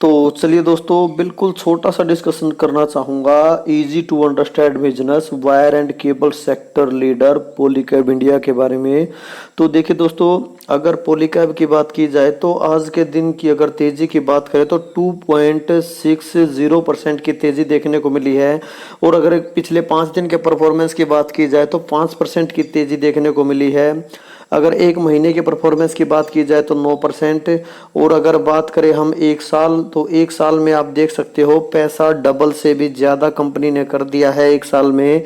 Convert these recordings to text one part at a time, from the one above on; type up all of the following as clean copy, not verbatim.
तो चलिए दोस्तों, बिल्कुल छोटा सा डिस्कशन करना चाहूँगा। Easy to understand business wire and cable sector leader Polycab India के बारे में। तो देखिए दोस्तों, अगर पॉलीकैब की बात की जाए तो आज के दिन की अगर तेज़ी की बात करें तो 2.60% की तेज़ी देखने को मिली है। और अगर पिछले 5 दिन के परफॉर्मेंस की बात की जाए तो 5% की तेज़ी देखने को मिली है। अगर एक महीने के परफॉर्मेंस की बात की जाए तो 9%। और अगर बात करें हम एक साल, तो एक साल में आप देख सकते हो पैसा डबल से भी ज़्यादा कंपनी ने कर दिया है एक साल में।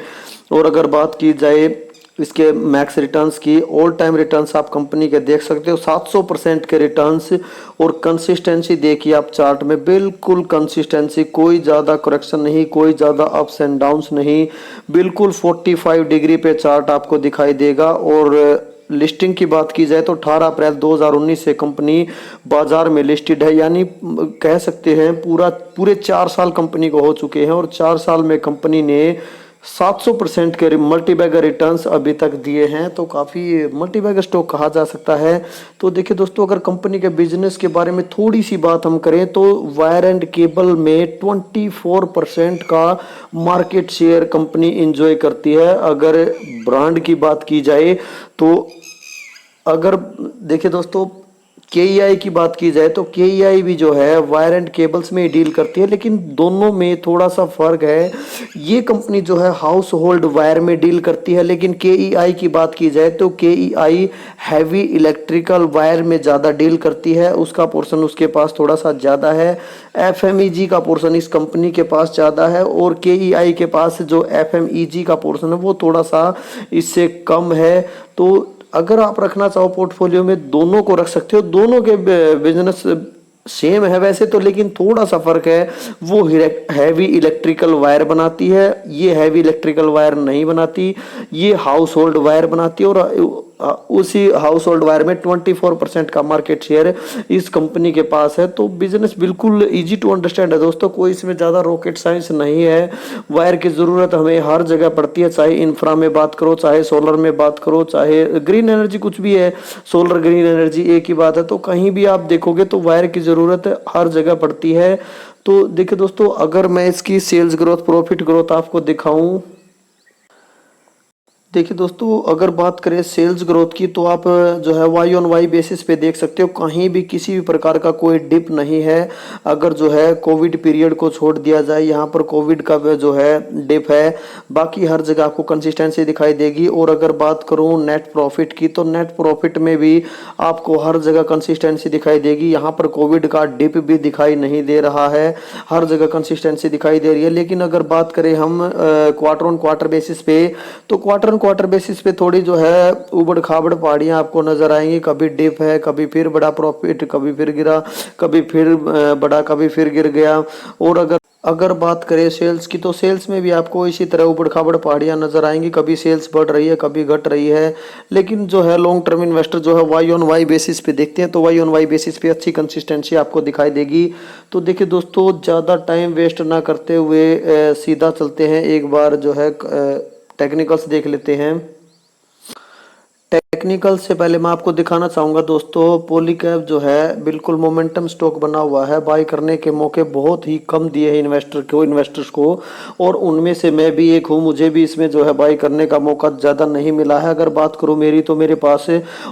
और अगर बात की जाए इसके मैक्स रिटर्न्स की, ऑल टाइम रिटर्न्स आप कंपनी के देख सकते हो 700% के रिटर्न्स। और कंसिस्टेंसी देखिए आप चार्ट में, बिल्कुल कंसिस्टेंसी, कोई ज़्यादा करेक्शन नहीं, कोई ज़्यादा अप्स एंड डाउन्स नहीं, बिल्कुल 45 डिग्री पे चार्ट आपको दिखाई देगा। और लिस्टिंग की बात की जाए तो 18 अप्रैल 2019 से कंपनी बाजार में लिस्टेड है, यानी कह सकते हैं पूरे 4 साल कंपनी को हो चुके हैं। और 4 साल में कंपनी ने 700% के मल्टीबैगर रिटर्न्स अभी तक दिए हैं, तो काफ़ी मल्टीबैगर स्टॉक कहा जा सकता है। तो देखिए दोस्तों, अगर कंपनी के बिजनेस के बारे में थोड़ी सी बात हम करें तो वायर एंड केबल में 24% का मार्केट शेयर कंपनी इंजॉय करती है। अगर ब्रांड की बात की जाए तो अगर देखिए दोस्तों, केईआई की बात की जाए तो केईआई भी जो है वायर एंड केबल्स में ही डील करती है, लेकिन दोनों में थोड़ा सा फर्क है। ये कंपनी जो है हाउस होल्ड वायर में डील करती है, लेकिन केईआई की बात की जाए तो केईआई हैवी इलेक्ट्रिकल वायर में ज़्यादा डील करती है, उसका पोर्शन उसके पास थोड़ा सा ज़्यादा है। एफएमईजी का पोर्शन इस कंपनी के पास ज़्यादा है, और केईआई के पास जो एफएमईजी का पोर्शन है वो थोड़ा सा इससे कम है। तो अगर आप रखना चाहो पोर्टफोलियो में, दोनों को रख सकते हो, दोनों के बिजनेस सेम है वैसे तो, लेकिन थोड़ा सा फर्क है। वो हैवी इलेक्ट्रिकल वायर बनाती है, ये हैवी इलेक्ट्रिकल वायर नहीं बनाती, ये हाउस होल्ड वायर बनाती है। और उसी हाउस होल्ड वायर में 24% का मार्केट शेयर इस कंपनी के पास है। तो बिजनेस बिल्कुल इजी टू अंडरस्टैंड है दोस्तों, कोई इसमें ज़्यादा रॉकेट साइंस नहीं है। वायर की ज़रूरत हमें हर जगह पड़ती है, चाहे इंफ्रा में बात करो, चाहे सोलर में बात करो, चाहे ग्रीन एनर्जी कुछ भी है, सोलर ग्रीन एनर्जी एक ही बात है। तो कहीं भी आप देखोगे तो वायर की ज़रूरत हर जगह पड़ती है। तो देखिए दोस्तों, अगर मैं इसकी सेल्स ग्रोथ, प्रॉफिट ग्रोथ आपको दिखाऊं, देखिए दोस्तों, अगर बात करें सेल्स ग्रोथ की तो आप जो है वाई ऑन वाई बेसिस पे देख सकते हो, कहीं भी किसी भी प्रकार का कोई डिप नहीं है। अगर जो है कोविड पीरियड को छोड़ दिया जाए, यहाँ पर कोविड का जो है डिप है, बाकी हर जगह आपको कंसिस्टेंसी दिखाई देगी। और अगर बात करूँ नेट प्रॉफिट की, तो नेट प्रॉफिट में भी आपको हर जगह कंसिस्टेंसी दिखाई देगी। यहाँ पर कोविड का डिप भी दिखाई नहीं दे रहा है, हर जगह कंसिस्टेंसी दिखाई दे रही है। लेकिन अगर बात करें हम क्वार्टर ऑन क्वार्टर बेसिस पे, तो क्वार्टर बेसिस पे थोड़ी जो है उबड़ खाबड़ पहाड़ियां आपको नजर आएंगी। कभी डिप है, कभी फिर बड़ा प्रॉफिट, कभी फिर गिरा, कभी फिर बड़ा, कभी फिर गिर गया। और अगर अगर बात करें सेल्स की, तो सेल्स में भी आपको इसी तरह उबड़ खाबड़ पहाड़ियां नजर आएंगी, कभी सेल्स बढ़ रही है, कभी घट रही है। लेकिन जो है लॉन्ग टर्म इन्वेस्टर जो है वाई ऑन वाई बेसिस पे देखते हैं, तो वाई ऑन वाई बेसिस पे अच्छी कंसिस्टेंसी आपको दिखाई देगी। तो देखिए दोस्तों, ज़्यादा टाइम वेस्ट ना करते हुए सीधा चलते हैं, एक बार जो है टेक्निकल्स देख लेते हैं। टेक्निकल से पहले मैं आपको दिखाना चाहूंगा दोस्तों, पॉलीकैब जो है बिल्कुल मोमेंटम स्टॉक बना हुआ है, बाय करने के मौके बहुत ही कम दिए हैं इन्वेस्टर्स को। और उनमें से मैं भी एक हूँ, मुझे भी इसमें जो है बाय करने का मौका ज़्यादा नहीं मिला है। अगर बात करूँ मेरी, तो मेरे पास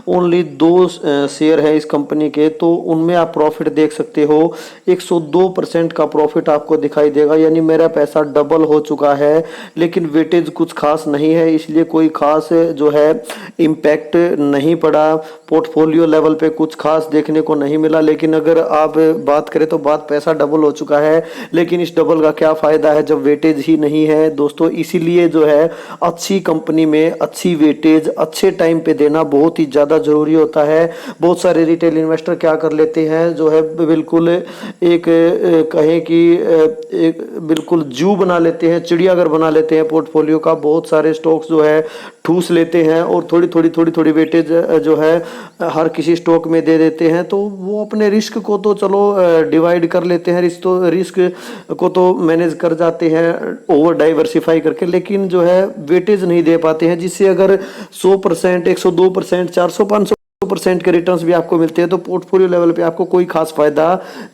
ओनली 2 शेयर है इस कंपनी के, तो उनमें आप प्रॉफिट देख सकते हो, 102% का प्रॉफिट आपको दिखाई देगा, यानी मेरा पैसा डबल हो चुका है। लेकिन वेटेज कुछ खास नहीं है, इसलिए कोई खास जो है इम्पैक्ट नहीं पड़ा, पोर्टफोलियो लेवल पे कुछ खास देखने को नहीं मिला। लेकिन अगर आप बात करें तो बात पैसा डबल हो चुका है, लेकिन इस डबल का क्या फायदा है जब वेटेज ही नहीं है दोस्तों। इसीलिए जो है अच्छी कंपनी में अच्छी वेटेज अच्छे टाइम पे देना बहुत ही ज़्यादा जरूरी होता है। बहुत सारे रिटेल इन्वेस्टर क्या कर लेते हैं, जो है बिल्कुल एक कहें कि एक बिल्कुल जू बना लेते हैं, चिड़ियाघर बना लेते हैं पोर्टफोलियो का, बहुत सारे स्टॉक्स जो है ठूस लेते हैं और थोड़ी वेटेज जो है हर किसी स्टॉक में दे देते हैं। तो वो अपने रिस्क को तो चलो डिवाइड कर लेते हैं, रिस्क को तो मैनेज कर जाते हैं ओवर डाइवर्सिफाई करके, लेकिन जो है वेटेज नहीं दे पाते हैं, जिससे अगर 100%, 102%, 400, 500 % के रिटर्न्स भी आपको मिलते हैं, तो पोर्टफोलियो लेवल पे आपको कोई खास फायदा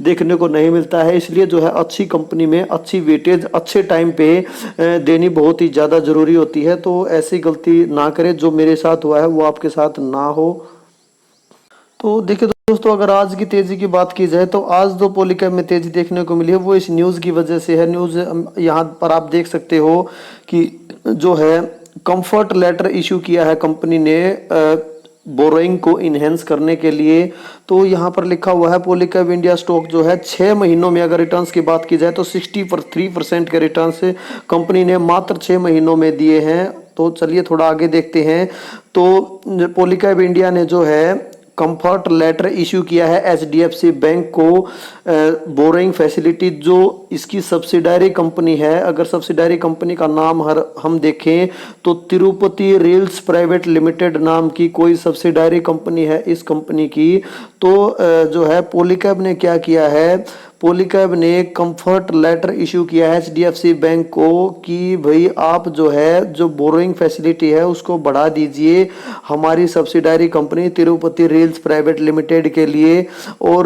देखने को नहीं मिलता है। इसलिए जो है अच्छी कंपनी में अच्छी वेटेज अच्छे टाइम पे देनी बहुत ही ज़्यादा ज़रूरी होती है। तो ऐसी गलती ना करें, जो मेरे साथ हुआ है वो आपके साथ ना हो। तो देखिए दोस्तों, अगर आज की तेजी की बात की जाए तो आज जो पॉलीकैब में तेजी देखने को मिली है वो इस न्यूज़ की वजह से है। न्यूज़ यहाँ पर आप देख सकते हो कि जो है कंफर्ट लेटर इशू किया है कंपनी ने बोरोइंग को इनहेंस करने के लिए। तो यहाँ पर लिखा हुआ है पॉलीकैब इंडिया स्टॉक जो है 6 महीनों में अगर रिटर्न्स की बात की जाए तो 63% के रिटर्न्स कंपनी ने मात्र 6 महीनों में दिए हैं। तो चलिए थोड़ा आगे देखते हैं। तो पॉलीकैब इंडिया ने जो है कंफर्ट लेटर इशू किया है एचडीएफसी बैंक को बोरिंग फैसिलिटी, जो इसकी सब्सिडायरी कंपनी है। अगर सब्सिडायरी कंपनी का नाम हम देखें तो तिरुपति रेल्स प्राइवेट लिमिटेड नाम की कोई सब्सिडायरी कंपनी है इस कंपनी की। तो जो है पॉलीकैब ने क्या किया है, पॉलीकैब ने कंफर्ट लेटर इशू किया है एचडीएफसी बैंक को कि भाई आप जो है जो बोरोइंग फैसिलिटी है उसको बढ़ा दीजिए हमारी subsidiary company Tirupati rails private limited के लिए। और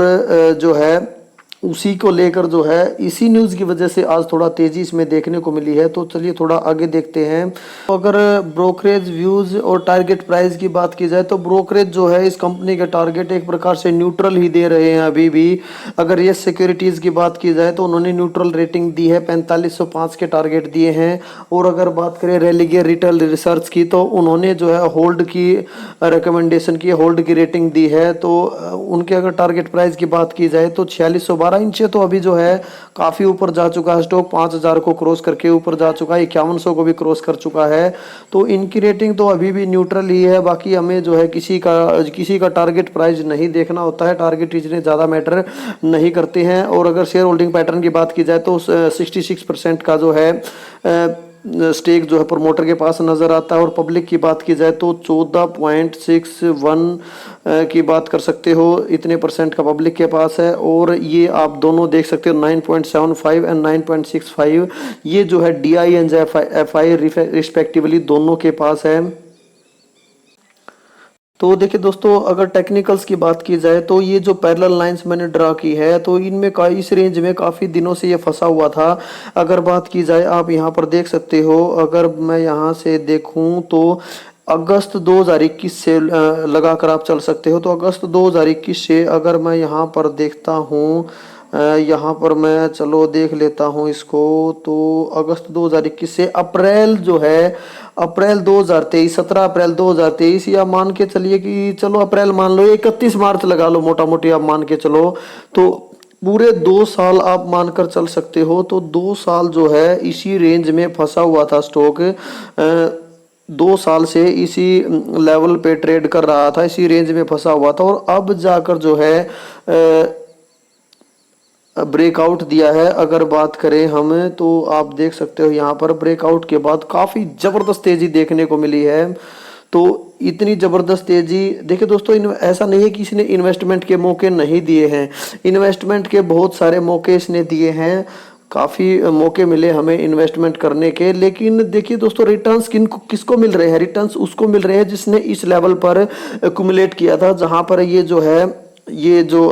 जो है उसी को लेकर जो है इसी न्यूज़ की वजह से आज थोड़ा तेजी इसमें देखने को मिली है। तो चलिए थोड़ा आगे देखते हैं। तो अगर ब्रोकरेज व्यूज़ और टारगेट प्राइस की बात की जाए तो ब्रोकरेज जो है इस कंपनी के टारगेट एक प्रकार से न्यूट्रल ही दे रहे हैं अभी भी। अगर ये सिक्योरिटीज़ की बात की जाए तो उन्होंने न्यूट्रल रेटिंग दी है, 4505 के टारगेट दिए हैं। और अगर बात करें रेलिगे रिटेल रिसर्च की तो उन्होंने जो है होल्ड की रिकमेंडेशन की, होल्ड की रेटिंग दी है। तो उनके अगर टारगेट प्राइस की बात की जाए तो 4612 इंच, तो अभी जो है काफी ऊपर जा चुका है स्टॉक, 5000 को क्रॉस करके ऊपर जा चुका है, 5100 को भी क्रॉस कर चुका है। तो इनकी रेटिंग तो अभी भी न्यूट्रल ही है। बाकी हमें जो है किसी का टारगेट प्राइस नहीं देखना होता है, टारगेट इतने ज़्यादा मैटर नहीं करते हैं। और अगर शेयर होल्डिंग पैटर्न की बात की जाए तो 66% का जो है स्टेक जो है प्रमोटर के पास नजर आता है। और पब्लिक की बात की जाए तो 14.61 की बात कर सकते हो, इतने % का पब्लिक के पास है। और ये आप दोनों देख सकते हो 9.75 एंड 9.65, ये जो है DI एंड FI रिस्पेक्टिवली दोनों के पास है। तो देखिए दोस्तों, अगर टेक्निकल्स की बात की जाए तो ये जो पैरेलल लाइंस मैंने ड्रा की है तो इनमें इस रेंज में काफ़ी दिनों से ये फंसा हुआ था। अगर बात की जाए आप यहाँ पर देख सकते हो, अगर मैं यहाँ से देखूँ तो अगस्त 2021 से लगाकर आप चल सकते हो। तो अगस्त 2021 से अगर मैं यहाँ पर देखता हूँ, यहाँ पर मैं चलो देख लेता हूँ इसको। तो अगस्त 2021 से अप्रैल जो है, अप्रैल 2023, 17 अप्रैल 2023, या मान के चलिए कि चलो अप्रैल मान लो, 31 मार्च लगा लो, मोटा मोटी आप मान के चलो। तो पूरे 2 साल आप मानकर चल सकते हो। तो 2 साल जो है इसी रेंज में फंसा हुआ था स्टॉक, 2 साल से इसी लेवल पे ट्रेड कर रहा था, इसी रेंज में फंसा हुआ था। और अब जाकर जो है ब्रेकआउट दिया है। अगर बात करें हम तो आप देख सकते हो यहाँ पर ब्रेकआउट के बाद काफ़ी ज़बरदस्त तेज़ी देखने को मिली है। तो इतनी ज़बरदस्त तेज़ी, देखिए दोस्तों, ऐसा नहीं है कि इसने इन्वेस्टमेंट के मौके नहीं दिए हैं, इन्वेस्टमेंट के बहुत सारे मौके इसने दिए हैं, काफ़ी मौके मिले हमें इन्वेस्टमेंट करने के। लेकिन देखिए दोस्तों, रिटर्न्स किसको मिल रहे हैं, रिटर्न्स उसको मिल रहे हैं जिसने इस लेवल पर एक्यूमुलेट किया था, जहाँ पर ये जो है ये जो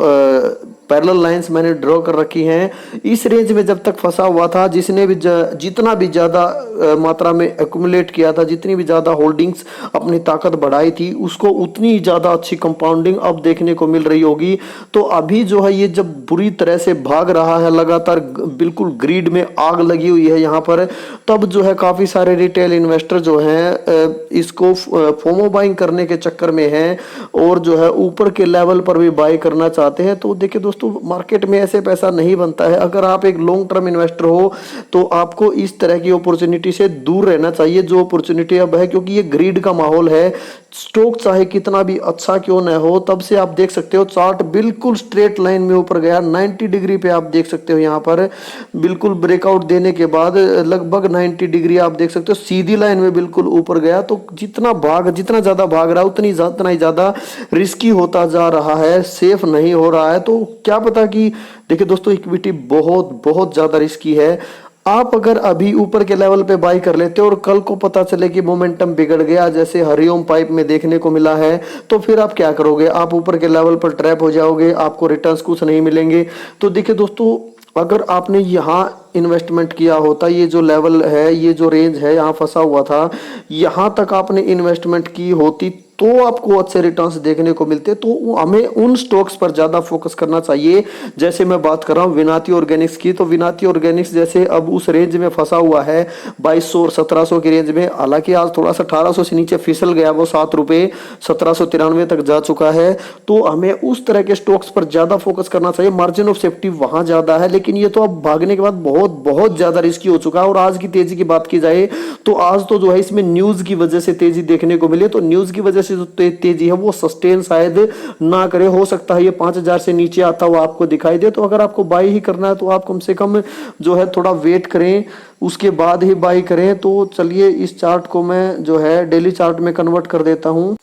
पैरेलल लाइंस मैंने ड्रॉ कर रखी हैं, इस रेंज में जब तक फंसा हुआ था, जिसने भी जितना भी ज़्यादा मात्रा में एक्यूमुलेट किया था, जितनी भी ज़्यादा होल्डिंग्स अपनी ताकत बढ़ाई थी, उसको उतनी ज़्यादा अच्छी कंपाउंडिंग अब देखने को मिल रही होगी। तो अभी जो है ये जब बुरी तरह से भाग रहा है, लगातार बिल्कुल ग्रीड में आग लगी हुई है यहाँ पर, तब जो है काफ़ी सारे रिटेल इन्वेस्टर जो हैं इसको फोमो बाइंग करने के चक्कर में हैं और जो है ऊपर के लेवल पर भी बाई करना चाहते हैं। तो देखिए दोस्तों, मार्केट में ऐसे पैसा नहीं बनता है। अगर आप एक लॉन्ग टर्म इन्वेस्टर हो तो आपको इस तरह की अपॉर्चुनिटी से दूर रहना चाहिए जो अपॉर्चुनिटी अब है, क्योंकि ये ग्रीड का माहौल है। स्टॉक चाहे कितना भी अच्छा क्यों न हो, तब से आप देख सकते हो चार्ट बिल्कुल स्ट्रेट लाइन में ऊपर गया, 90 डिग्री पे आप देख सकते हो यहाँ पर बिल्कुल ब्रेकआउट देने के बाद लगभग 90 डिग्री आप देख सकते हो सीधी लाइन में बिल्कुल ऊपर गया। तो जितना ज़्यादा भाग रहा है उतना ही ज़्यादा रिस्की होता जा रहा है, सेफ नहीं हो रहा है। तो क्या पता कि देखिए दोस्तों, इक्विटी बहुत ज़्यादा रिस्की है। आप अगर अभी ऊपर के लेवल पे बाई कर लेते हो और कल को पता चले कि मोमेंटम बिगड़ गया, जैसे हरिओम पाइप में देखने को मिला है, तो फिर आप क्या करोगे? आप ऊपर के लेवल पर ट्रैप हो जाओगे, आपको रिटर्न्स कुछ नहीं मिलेंगे। तो देखिए दोस्तों, अगर आपने यहाँ इन्वेस्टमेंट किया होता, ये जो लेवल है, ये जो रेंज है, यहाँ फंसा हुआ था, यहाँ तक आपने इन्वेस्टमेंट की होती तो आपको अच्छे रिटर्न्स देखने को मिलते। तो हमें उन स्टॉक्स पर ज़्यादा फोकस करना चाहिए। जैसे मैं बात कर रहा हूँ विनाती ऑर्गेनिक्स की, तो विनाती ऑर्गेनिक्स जैसे अब उस रेंज में फंसा हुआ है 2200 और 1700 की रेंज में। हालांकि आज थोड़ा सा 1800 से नीचे फिसल गया, वो 7 रुपये 1793 तक जा चुका है। तो हमें उस तरह के स्टॉक्स पर ज़्यादा फोकस करना चाहिए, मार्जिन ऑफ सेफ्टी वहाँ ज़्यादा है। लेकिन ये तो अब भागने के बाद बहुत बहुत ज़्यादा रिस्की हो चुका है। और आज की तेजी की बात की जाए तो आज तो जो है इसमें न्यूज़ की वजह से तेजी देखने को मिली। तो न्यूज़ की वजह से जो तेजी है वो सस्टेन शायद ना करे, हो सकता है ये 5000 से नीचे आता हुआ आपको दिखाई दे। तो अगर आपको बाई ही करना है तो आप कम से कम जो है थोड़ा वेट करें, उसके बाद ही बाई करें। तो चलिए इस चार्ट को मैं जो है डेली चार्ट में कन्वर्ट कर देता हूं।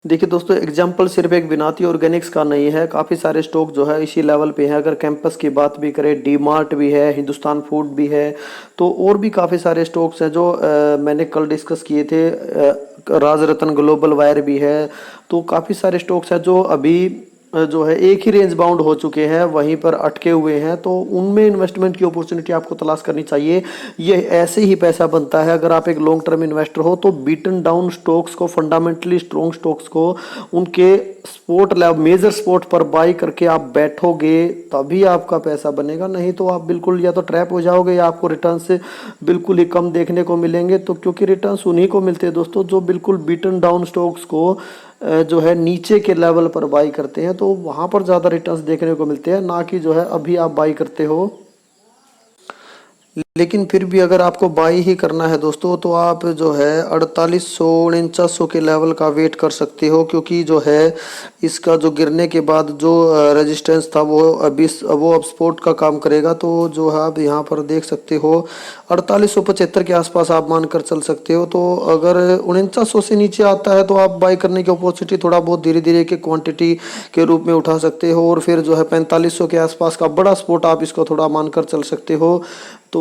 देखिए दोस्तों, एग्जाम्पल सिर्फ एक विनाती ऑर्गेनिक्स का नहीं है, काफ़ी सारे स्टॉक जो है इसी लेवल पे हैं। अगर कैंपस की बात भी करें, डी मार्ट भी है, हिंदुस्तान फूड भी है, तो और भी काफ़ी सारे स्टॉक्स हैं जो मैंने कल डिस्कस किए थे। राज रतन ग्लोबल वायर भी है। तो काफ़ी सारे स्टॉक्स हैं जो अभी जो है एक ही रेंज बाउंड हो चुके हैं, वहीं पर अटके हुए हैं। तो उनमें इन्वेस्टमेंट की अपॉर्चुनिटी आपको तलाश करनी चाहिए। ये ऐसे ही पैसा बनता है। अगर आप एक लॉन्ग टर्म इन्वेस्टर हो तो बीटन डाउन स्टॉक्स को, फंडामेंटली स्ट्रॉन्ग स्टॉक्स को उनके स्पोर्ट लेवल, मेजर स्पोर्ट पर बाई करके आप बैठोगे, तभी आपका पैसा बनेगा। नहीं तो आप बिल्कुल या तो ट्रैप हो जाओगे या आपको रिटर्न्स बिल्कुल ही कम देखने को मिलेंगे। तो क्योंकि रिटर्न्स उन्हीं को मिलते हैं दोस्तों जो बिल्कुल बीटन डाउन स्टॉक्स को जो है नीचे के लेवल पर बाई करते हैं। तो वहाँ पर ज़्यादा रिटर्न्स देखने को मिलते हैं, ना कि जो है अभी आप बाई करते हो। लेकिन फिर भी अगर आपको बाई ही करना है दोस्तों, तो आप जो है 4800 4900 के लेवल का वेट कर सकते हो। क्योंककि जो है इसका जो गिरने के बाद जो रेजिस्टेंस था वो अब सपोर्ट का काम करेगा। तो जो है आप यहाँ पर देख सकते हो 4875 के आसपास आप मानकर चल सकते हो। तो अगर 4900 से नीचे आता है तो आप बाई करने की अपॉर्चुनिटी थोड़ा बहुत धीरे धीरे के क्वांटिटी के रूप में उठा सकते हो। और फिर जो है 4500 के आसपास का बड़ा सपोर्ट आप इसको थोड़ा मानकर चल सकते हो। तो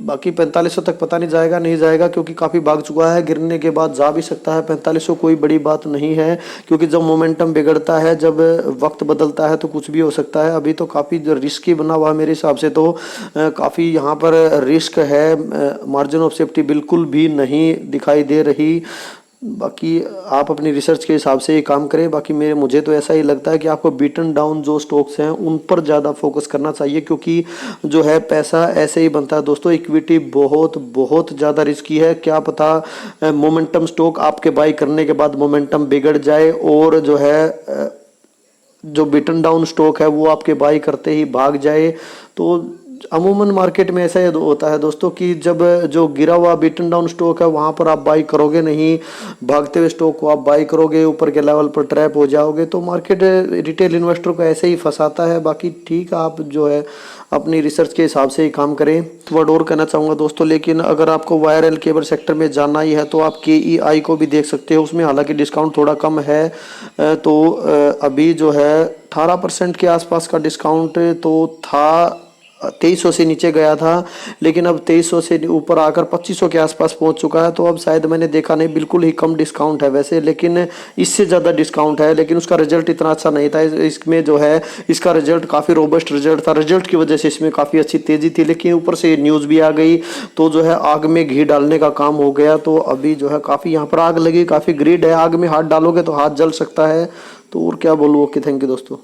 बाकी 4500 तक पता नहीं जाएगा नहीं जाएगा, क्योंकि काफ़ी भाग चुका है। गिरने के बाद जा भी सकता है 4500, कोई बड़ी बात नहीं है। क्योंकि जब मोमेंटम बिगड़ता है, जब वक्त बदलता है, तो कुछ भी हो सकता है। अभी तो काफ़ी रिस्की बना हुआ है मेरे हिसाब से। तो काफ़ी यहाँ पर रिस्क है, मार्जिन ऑफ सेफ्टी बिल्कुल भी नहीं दिखाई दे रही। बाकी आप अपनी रिसर्च के हिसाब से ये काम करें। बाकी मुझे तो ऐसा ही लगता है कि आपको बीटन डाउन जो स्टॉक्स हैं उन पर ज़्यादा फोकस करना चाहिए। क्योंकि जो है पैसा ऐसे ही बनता है दोस्तों। इक्विटी बहुत बहुत ज़्यादा रिस्की है। क्या पता मोमेंटम स्टॉक आपके बाई करने के बाद मोमेंटम बिगड़ जाए और जो है जो बीटन डाउन स्टॉक है वो आपके बाई करते ही भाग जाए। तो अमूमन मार्केट में ऐसा होता है दोस्तों कि जब जो गिरा हुआ बीटन डाउन स्टॉक है वहाँ पर आप बाई करोगे नहीं, भागते हुए स्टॉक को आप बाई करोगे, ऊपर के लेवल पर ट्रैप हो जाओगे। तो मार्केट रिटेल इन्वेस्टर को ऐसे ही फंसाता है। बाकी ठीक है, आप जो है अपनी रिसर्च के हिसाब से ही काम करें। वर्ड और कहना चाहूँगा दोस्तों, लेकिन अगर आपको वायर केबल सेक्टर में जाना ही है तो आप KEI को भी देख सकते हो। उसमें हालांकि डिस्काउंट थोड़ा कम है। तो अभी जो है 18% के आसपास का डिस्काउंट तो था। 2300 से नीचे गया था, लेकिन अब 2300 से ऊपर आकर 2500 के आसपास पहुंच चुका है। तो अब शायद मैंने देखा नहीं, बिल्कुल ही कम डिस्काउंट है वैसे, लेकिन इससे ज़्यादा डिस्काउंट है। लेकिन उसका रिजल्ट इतना अच्छा नहीं था। इसमें जो है इसका रिजल्ट काफ़ी रोबस्ट रिजल्ट था। रिजल्ट की वजह से इसमें काफ़ी अच्छी तेज़ी थी, लेकिन ऊपर से न्यूज़ भी आ गई तो जो है आग में घी डालने का काम हो गया। तो अभी जो है काफ़ी यहाँ पर आग लगी, काफ़ी ग्रिड है, आग में हाथ डालोगे तो हाथ जल सकता है। तो और क्या बोलूँ। ओके, थैंक यू दोस्तों।